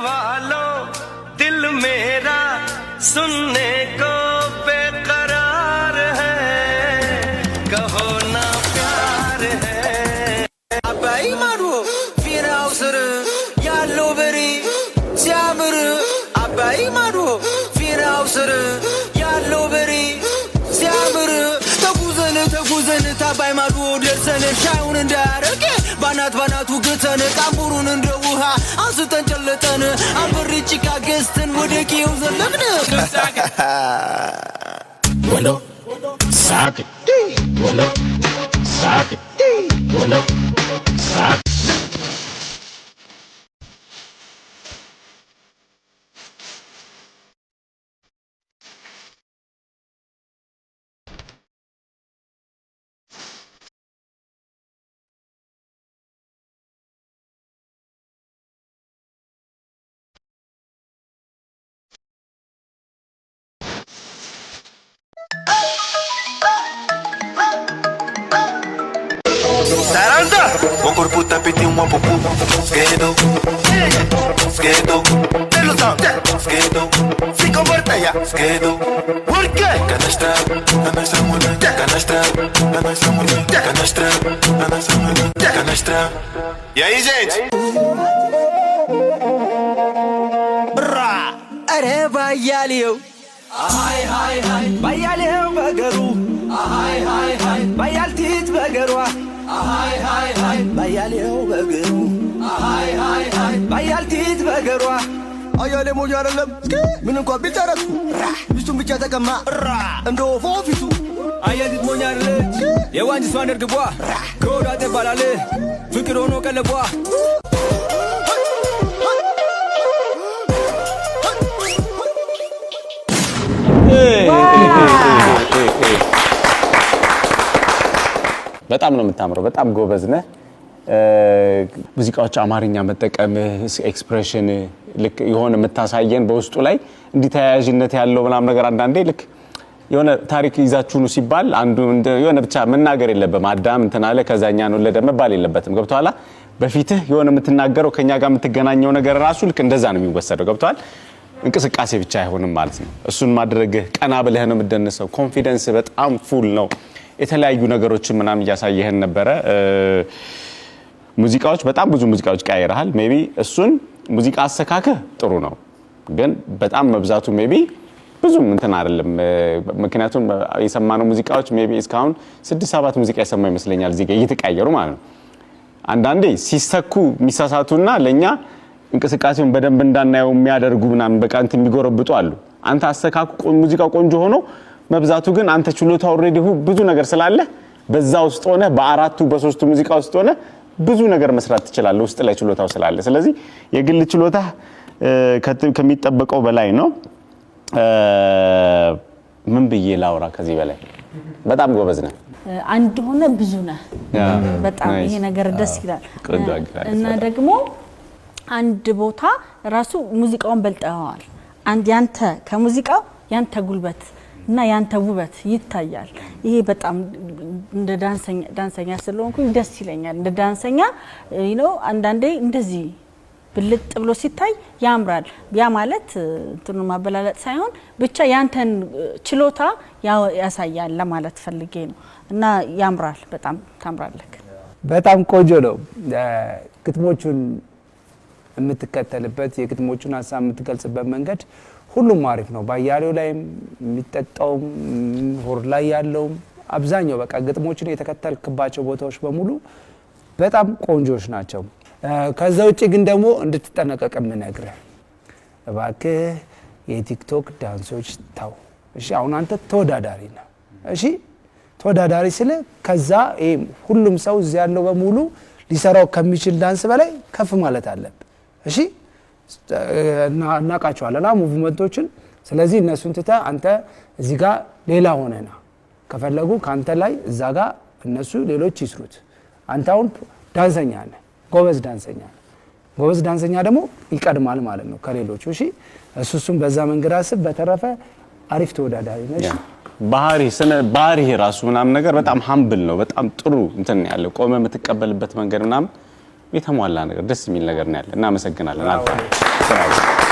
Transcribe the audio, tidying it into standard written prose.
वालों दिल मेरा सुनने को बेकरार है कहो ना प्यार है अबाई मारो फिराव सर यालो बरी श्यामर अबाई मारो फिराव सर यालो बरी श्यामर ተጉዘን ታባይ ማዶ ደርሰን ሻዩን እንዳረገ ባናቱ ግተን ጣምቡሩን እንደ ውሃ አንስተን ጨለጠን አንበሪ ጭቃ ገዝተን ወደ ኪው ዘለቅን ወሎ ሳቅ ወሎ ሳቅ ወሎ ሳቅ Saranda Por puta piti un guapo Skedo Skedo Skedo Fico muerta ya Skedo ¿Por qué? Canastra mula Canastra mula Canastra mula Canastra E aí, gente? Bra Are bayaliyo Ay hay hay bayaliyo bagaru Ay hay hay bayaltit bagarwa Ay hay hay bayaliyo bagaru Ay hay hay bayaltit bagarwa አያሌ ሞኝ አይደለም ምን እንኳን ቢጠረሱ ሚስቱን ብቻ ተቀማ እንደ ወፎ ፊቱ አያሊት ሞኝ አይደለች የዋንጅ ሷን እርግቧ ከወዳ ተባላለ ፍቅር ሆኖ ቀለቧ በጣም ነው የምታምረው በጣም ጎበዝ ነህ ሙዚቃዎች አማርኛ መጠቀም ኤክስፕሬሽን ልክ የሆነ መታሳየን በውስጡ ላይ እንዲታያዥነት ያለው ምናምን ነገር አንዳንዴ ልክ የሆነ ታሪክ ይዛችሁ ነው ሲባል አንዱ የሆነ ብቻ መናገር የለበም አዳም እንተናለ ከዛኛ ነው ለደመባል የለበትም ገብቷላ በፊትህ የሆነ የምትናገረው ከኛ ጋር የምትገናኘው ነገር ራሱ ልክ እንደዛ ነው የሚወሰደው ገብቷል እንቅስቃሴ ብቻ አይሆንም ማለት ነው እሱን ማድረግ ቀና ብለህ ነው የምትደንሰው ኮንፊደንስ በጣም ፉል ነው የተለያዩ ነገሮችን ምናምን ያሳየህን ነበር ሙዚቃዎች በጣም ብዙ ሙዚቃዎች ቀያይረሃል ሜቢ እሱን ሙዚቃ አሰካከ ጥሩ ነው ግን በጣም መብዛቱ ሜቢ ብዙም እንትን አይደለም ምክንያቱም የሰማነው ሙዚቃዎች ሜቢ እስካሁን 6-7 ሙዚቃ የሰማው ይመስለኛል እዚህ ጋር እየተቀያየሩ ማለት ነው አንዳንዴ ሲሰኩ ሚሳሳቱና ለኛ እንቅስቃሴውን በደንብ እንዳናየው የሚያደርጉ ምናምን በቃ እንትን የሚጎረብጡ አሉ አንተ አሰካኩ ሙዚቃው ቆንጆ ሆኖ መብዛቱ ግን አንተ ችሎታው ኦሬዲ ብዙ ነገር ስላለ በዛ ውስጥ ሆነ በአራቱ በሶስቱ ሙዚቃ ውስጥ ሆነ ብዙ ነገር መስራት ትችላለህ ውስጥ ላይ ችሎታው ስላለ ስለዚህ የግል ችሎታ ከሚጠበቀው በላይ ነው ምን ብዬ ላውራ ከዚህ በላይ በጣም ጎበዝ ነህ አንድ ሆነ ብዙ ነህ በጣም ይሄ ነገር ደስ ይላል እና ደግሞ አንድ ቦታ ራሱ ሙዚቃውን በልጠዋል አንድ ያንተ ከሙዚቃው ያንተ ጉልበት እና ያንተ ውበት ይታያል ይሄ በጣም እንደ ዳንሰኛ ስለሆንኩኝ ደስ ይለኛል እንደ ዳንሰኛ አንዳንዴ እንደዚህ ብልጥ ብሎ ሲታይ ያምራል ያ ማለት እንትኑ ማበላለጥ ሳይሆን ብቻ ያንተን ችሎታ ያሳያል ለማለት ፈልጌ ነው እና ያምራል በጣም ታምራለህ በጣም ቆንጆ ነው ግጥሞቹን የምትከተልበት የግጥሞቹን ሐሳብ የምትገልጽበት መንገድ ሁሉም አሪፍ ነው ባያሌው ላይ የሚጠጣው ሆር ላይ ያለው አብዛኛው በቃ ግጥሞችን የተከተልክባቸው ቦታዎች በሙሉ በጣም ቆንጆች ናቸው ከዛ ውጪ ግን ደግሞ እንድትጠነቀቅ ምነግርህ እባክህ የቲክቶክ ዳንሶች ታው እሺ አሁን አንተ ተወዳዳሪ ነህ እሺ ተወዳዳሪ ስለ ከዛ ሁሉም ሰው እዚህ ያለው በሙሉ ሊሰራው ከሚችል ዳንስ በላይ ከፍ ማለት አለበት እሺ እናቃቸዋለና ሙቭመንቶችን ስለዚህ እነሱን ትታ አንተ እዚህ ጋር ሌላ ሆነና ከፈለጉ ካንተ ላይ እዛ ጋር እነሱ ሌሎች ይስሩት አንተ አሁን ዳንሰኛ ነህ ጎበዝ ዳንሰኛ ደግሞ ይቀድማል ማለት ነው ከሌሎቹ እሺ እሱም በዛ መንገድ አስብ በተረፈ አሪፍ ተወዳዳሪ ነሽ ባህሪ ራሱ ምናምን ነገር በጣም ሃምብል ነው በጣም ጥሩ እንትን ያለው ቆመ የምትቀበልበት መንገድ ምናምን የተሟላ ነገር ደስ የሚል ነገር ነው ያለ እና አመሰግናለን አመሰግናለሁ።